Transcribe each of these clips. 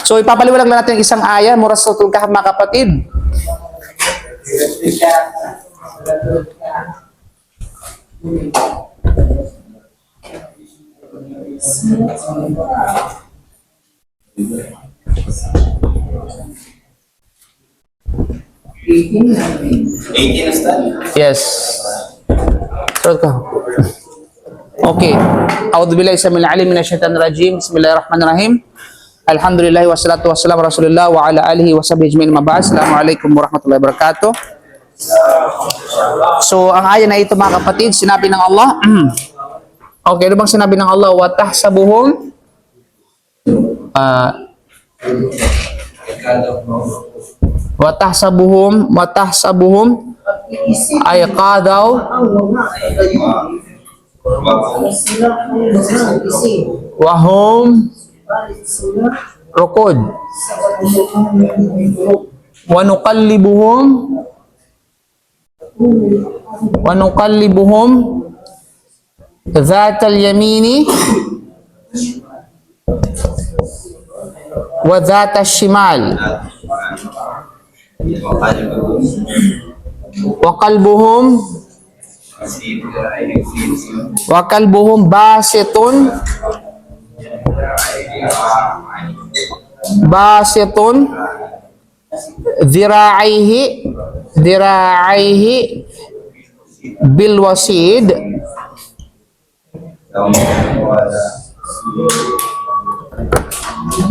So, ipapaliwalag lang natin yung isang aya, mura sa Suratul Kahf, mga kapatid. Yes. Okay. A'udzu billahi samil alim minasyaitonir rajim. Bismillahirrahmanirrahim. Alhamdulillah wassalatu wassalamu Rasulillah wa ala alihi wa sahbihi ajmain. Assalamualaikum warahmatullahi wabarakatuh. So, ang aya na ito, mga kapatid, sinabi ng Allah. Okay, ano bang sinabi ng Allah? Wa tahsabuhum wa tahsabuhum ay qadaw wa hum rukud wa nuqallibuhum dhatal yamini wa dhatal shimal wa qalbuhum basitun dhira'aihi bil wasid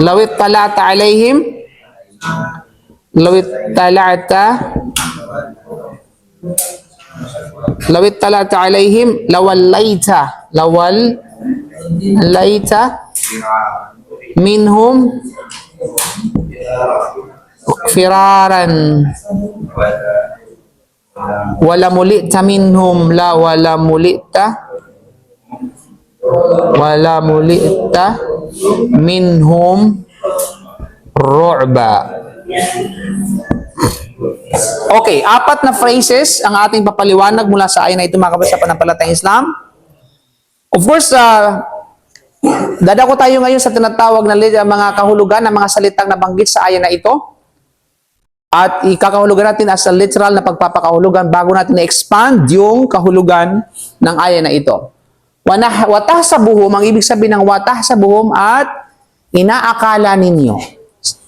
lawit talata alaihim lawit talata alaihim lawallaita minhum firaran wala mulita minhum minhum ru'ba. Okay, apat na phrases ang ating papaliwanag mula sa ayan na ito, mga kapatid sa pananampalatayang Islam. Of course, dadako tayo ngayon sa tinatawag na mga kahulugan ng mga salitang nabanggit sa ayan na ito. At ikakahulugan natin as a literal na pagpapakahulugan bago natin na-expand yung kahulugan ng ayan na ito. Watahsabuhum, ang ibig sabihin ng watahsabuhum at inaakala ninyo.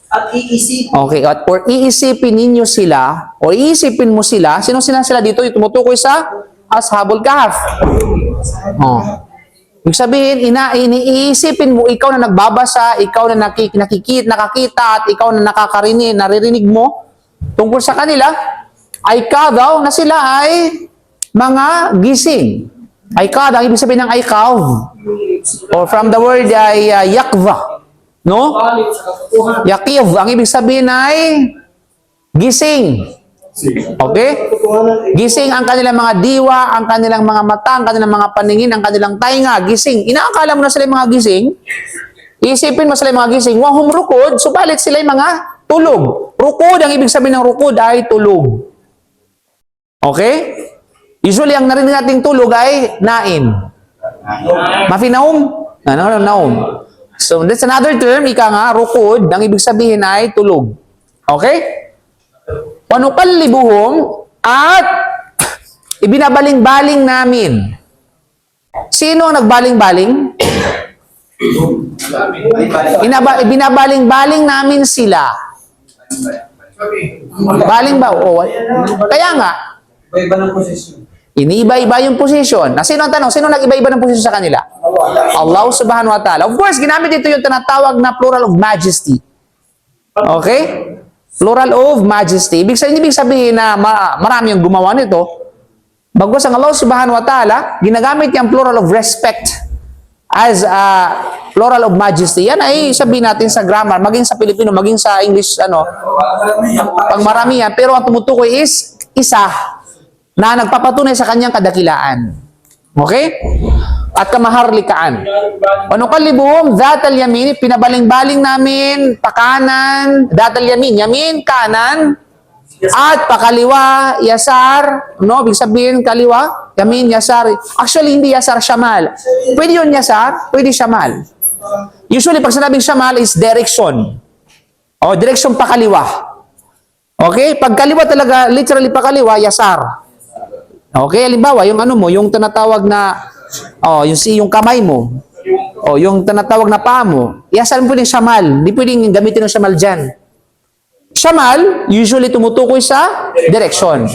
At iisipin. Okay, or iisipin ninyo sila, o iisipin mo sila. Sino sila dito? Yung tumutukoy sa Ashabul Kahf. Oh. Ibig sabihin, iniisipin mo, ikaw na nagbabasa, ikaw na nakakita, at ikaw na naririnig mo tungkol sa kanila, ay kadaw na sila ay mga gising. Ay kadaw, ang ibig sabihin ng ay kaw. Or from the word ay yakva. No? Yakiv, ang ibig sabihin ay gising. Okay? Gising ang kanilang mga diwa, ang kanilang mga mata, ang kanilang mga paningin, ang kanilang tainga. Gising. Inaakala mo na sila yung mga gising. Isipin mo sila yung mga gising. Wahum rukod, subalit sila yung mga tulog. Rukod, ang ibig sabihin ng rukod ay tulog. Okay? Usually, ang narinig nating tulog ay nain. Mafinaum? Naum. So, that's another term, ika nga, rukod, ang ibig sabihin ay tulog. Okay? Wanuqallibuhum, at ibinabaling-baling namin. Sino ang nagbaling-baling? Ibinabaling-baling namin sila. Baling ba? Oh, kaya nga, Iba ng posisyon. iniiba-iba yung position. Sino ang tanong? Sino nag-iba-iba ng position sa kanila? Allah subhanahu wa ta'ala. Of course, ginamit dito yung tinatawag na plural of majesty. Okay? Plural of majesty. Ibig sabihin na marami yung gumawa nito. Bagos ang Allah subhanahu wa ta'ala, ginagamit yung plural of respect as a plural of majesty. Yan ay sabihin natin sa grammar, maging sa Pilipino, maging sa English, pag marami yan. Pero ang tumutukoy is isa na nagpapatunay sa kanyang kadakilaan. Okay? At kamaharlikaan. Wanuqallibuhum dhatal yamin, pinabaling-baling namin pakanan, dhatal yamin, yamin, kanan, at pakaliwa, yasar, no? Ibig sabihin, kaliwa, yamin, yasar. Actually, hindi yasar, shamal. Pwede yun yasar, pwede shamal. Usually, pag sinabing shamal is direction. O, direksyon pakaliwa. Okay? Pag kaliwa talaga, literally pakaliwa, yasar. Okay? Halimbawa, yung ano mo, yung tinatawag na, yung kamay mo, yung tinatawag na paa mo, yasar mo pwedeng shamal. Hindi pwedeng gamitin ng shamal dyan. Shamal, usually tumutukoy sa direksyon.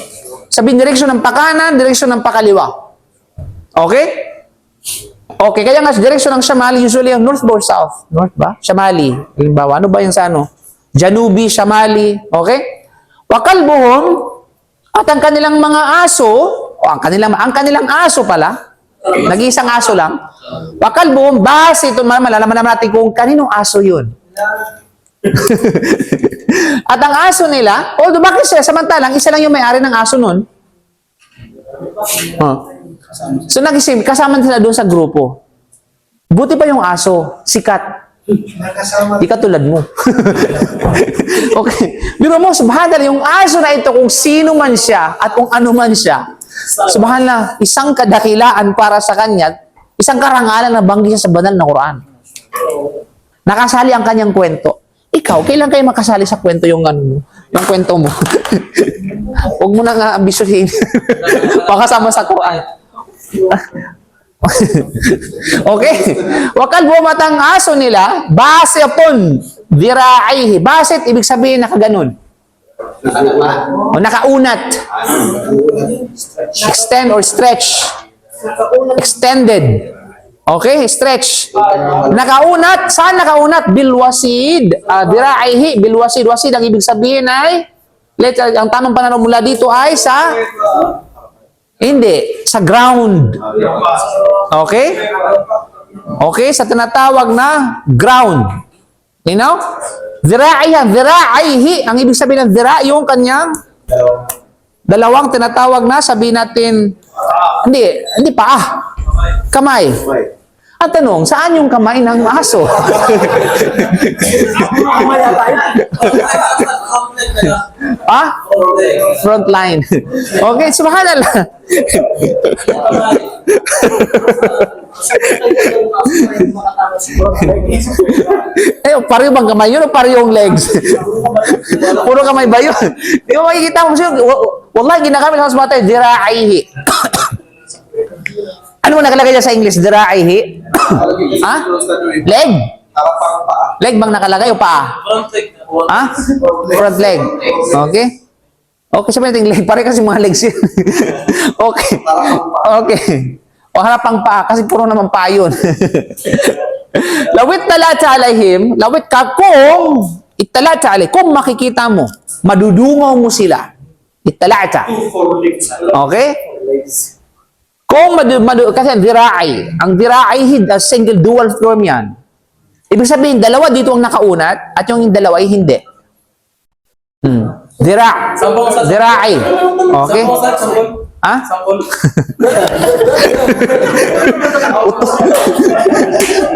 Sabihin, direksyon ng pakanan, direksyon ng pakaliwa. Okay? Okay, kaya nga direksyon ng shamal, usually yung north or south. North ba? Shamali. Halimbawa, ano ba yung sa ano? Janubi, Shamali. Okay? Wakalbuhum, at ang kanilang mga aso, ang kanilang aso pala, nag-iisang aso lang, wakalbuhum, base ito, malalaman naman natin kung kaninong aso yun. At ang aso nila, bakit siya? Samantalang, isa lang yung may-ari ng aso nun. So, nag-isip, kasama sila doon sa grupo. Buti pa yung aso, sikat. Di ka tulad mo. Okay. Biro mo, subhanallah, yung aso na ito, kung sino man siya, at kung ano man siya, subhanallah, isang kadakilaan para sa kanya, isang karangalan na banggi siya sa banal na Quran. Nakasali ang kanyang kwento. Ikaw, kailan kayo makasali sa kwento yung kwento mo? Huwag mo nang ambisyohin. Makasama sa Quran. Okay. Wakal bumatang aso nila, base upon diraihi. Basit, ibig sabihin nakaganon. O nakaunat. Extend or stretch. Extended. Okay, stretch. Nakaunat, saan nakaunat? Bilwasid. Diraihi, bilwasid. Wasid, ang ibig sabihin ay, ang tamang pananaw mula dito ay sa, hindi, sa ground. Okay? Okay, sa tinatawag na ground. You know? Diraihi, ang ibig sabihin ng dira, yung kanyang dalawang tinatawag na, sabihin natin, hindi paa. Kamay. At tanong, saan yung kamay ng aso? Front line. Okay, subhanallah. Pareho bang kamay yun o pareho yung legs? Puro kamay ba yun? Di ba makikita mo siya? Wallahi, ginagamit sa mga tayo, diraihi. Ano mo nakalagay dyan sa English? Diraihi? Leg? Leg bang nakalagay o paa? Front leg. Okay? Okay, sabihin natin leg. Pare kasi mga legs yun. Okay. Okay. O harapang paa, kasi puro naman paa yun. Lawit talata alayhim, lawit ka kung italata alayhim, kung makikita mo, madudungaw mo sila. Italata. Okay? Kung kasi ang dirai, single dual form yan. Ibig sabihin, dalawa dito ang nakaunat at yung dalawa ay hindi. Dirai. Okay? Ha?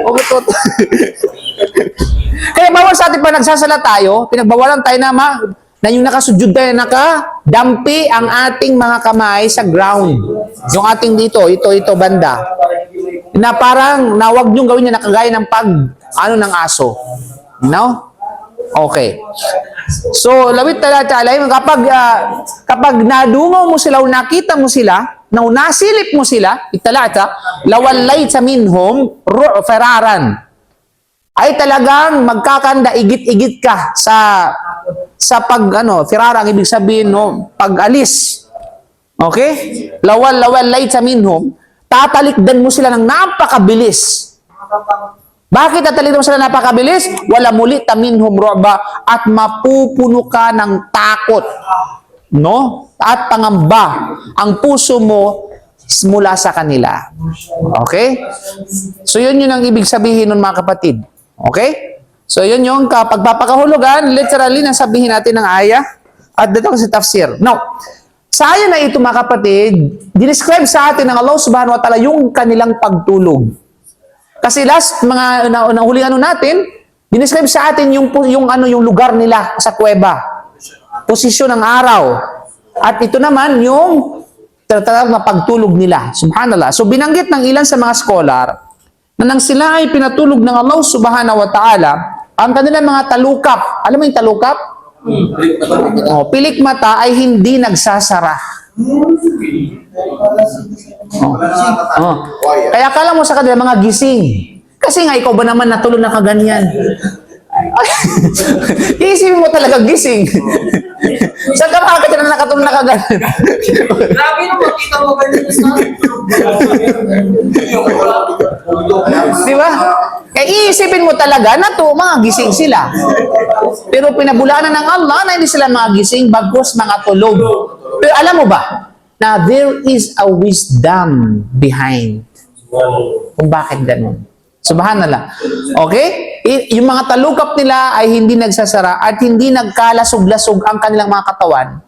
Utot. Kaya bawal sa atin pa nagsasala tayo, pinagbawalan tayo na yung nakasujud tayo, nakadampi ang ating mga kamay sa ground. Yung ating dito, ito banda. Na parang, nawag niyong gawin niya nakagaya ng ng aso. No? Okay. So, lawit talata alayhim, kapag nadungaw mo sila o nakita mo sila, nasilip mo sila, italata, lawallay sa minhum, feraran. Ay talagang magkakanda, igit-igit ka sa firarang, ibig sabihin, pag-alis. Okay? Lawal sa minhum, tatalikdan mo sila ng napakabilis. Bakit tatalikdan mo sila napakabilis? Wala muli minhum ru'ba, at mapupuno ka ng takot. No? At pangamba. Ang puso mo mula sa kanila. Okay? So, yun ang ibig sabihin nun, mga kapatid. Okay? So, yun yung pagpapakahulugan, literally, nasabihin natin ng ayah, at dito kasi tafsir. Now, sa ayah na ito, mga kapatid, dinescribe sa atin ng Allah subhanahu wa ta'ala yung kanilang pagtulog. Kasi mga huling natin, dinescribe sa atin yung lugar nila sa kuweba. Posisyon ng araw. At ito naman yung tinatawag na pagtulog nila. Subhanallah. So, binanggit ng ilan sa mga scholar, na nang sila ay pinatulog ng Allah subhanahu wa ta'ala, ang kanilang mga talukap. Alam mo yung talukap? Oh, pilik mata ay hindi nagsasara. Oh. Kaya akala mo sa kanila mga gising. Kasi nga ikaw ba naman natulog na kaganyan? Iisipin mo talaga gising. Saan ka makakita na nakatulog na kaganyan? Grabe naman, kita mo ganyan sa Di ba? Kaya iisipin mo talaga na to, mga gising sila. Pero pinabulaanan ng Allah na hindi sila mga gising, bagkus mga tulog. Pero alam mo ba, na there is a wisdom behind kung bakit ganun. Subhanallah. Okay? Yung mga talukap nila ay hindi nagsasara at hindi nagkalasog-lasog ang kanilang mga katawan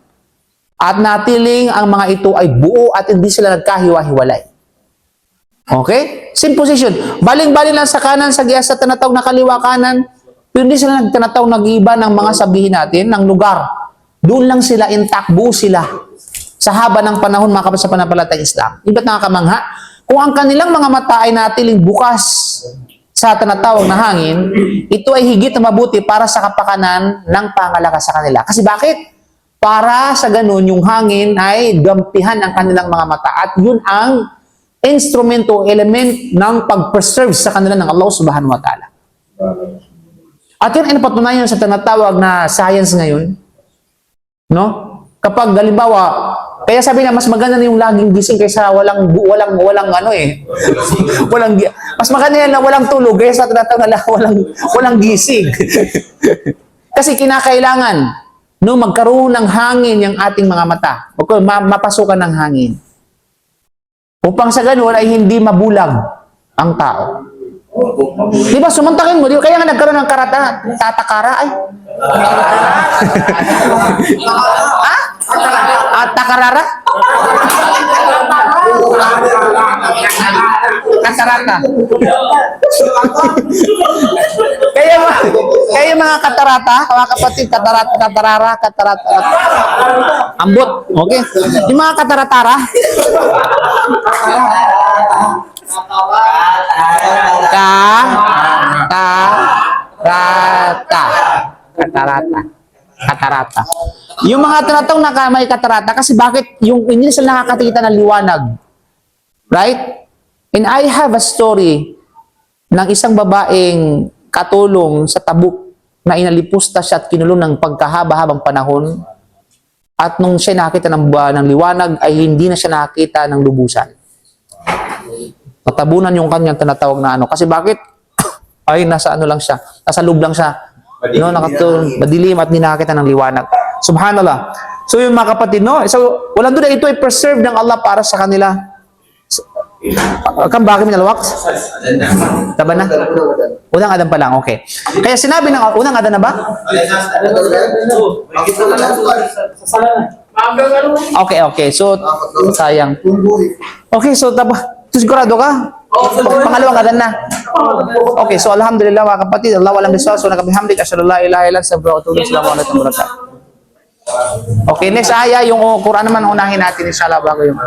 at natiling ang mga ito ay buo at hindi sila nagkahiwa-hiwalay. Okay? Same position. Baling-baling lang sa kanan, sa giyas, sa tanataw na kaliwa kanan, pero hindi sila nagtanataw nag-iba ng mga sabihin natin, ng lugar. Doon lang sila intact, buo sila. Sa haba ng panahon, mga kapatid sa panampalatayang Islam. Iba't nakakamangha. Kung ang kanilang mga mata ay natiling bukas sa tinatawag na hangin, ito ay higit na mabuti para sa kapakanan ng pangalakas sa kanila. Kasi bakit? Para sa ganun, yung hangin ay gampihan ang kanilang mga mata. At yun ang instrumento, element ng pag-preserve sa kanila ng Allah subhanahu wa ta'ala. At yun ay napatunayan sa tinatawag na science ngayon. No? Kapag halimbawa, kaya sabi na mas maganda na yung laging gising kaysa walang ano eh. Mas maganda yan na walang tulog kaysa tinatawag na walang gising. Kasi kinakailangan no magkaroon ng hangin yung ating mga mata. Okay, mapasukan ng hangin. Upang sa ganun ay hindi mabulag ang tao. Di ba, sumantakin mo, di ba? Kaya nga nagkaroon ng tatakara ay. Ha? Takarara? Katarata. Kaya mga katarata, mga kapatid, katarara. Ambot, okay? Yung mga kataratara, Katarata. Yung mga tinatawag na may katarata, kasi bakit yung hindi sila nakakakita ng liwanag? Right? And I have a story ng isang babaeng katulong sa Tabuk na inalipusta siya at kinulong ng pagkahaba-habang panahon. At nung siya nakita ng liwanag, ay hindi na siya nakita ng lubusan. Natabunan yung kanyang tinatawag na ano. Kasi bakit? Ay, nasa ano lang siya. Nasa loob lang siya. No, madilim at hindi nakakita ng liwanag. Subhanallah. So yung mga kapatid, no? So, walang doon, ito ay preserve ng Allah para sa kanila. Bakit minalawak? Taba na? Unang Adam pa lang, okay. Kaya sinabi ng unang Adam na ba? Okay. So, sayang. Okay, so sigurado ka? Pangalawang Adan na. Okay, so alhamdulillah mga kapatid, Allah walang biswa, so nakabihamdik, asyadu la ilaha illa anta, assalamualaikum warahmatullahi wabarakatuh. Okay, next aya, yung Quran naman unahin natin inshallah bago yung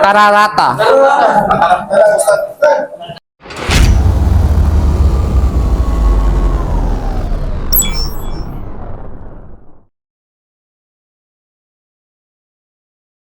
Tararata.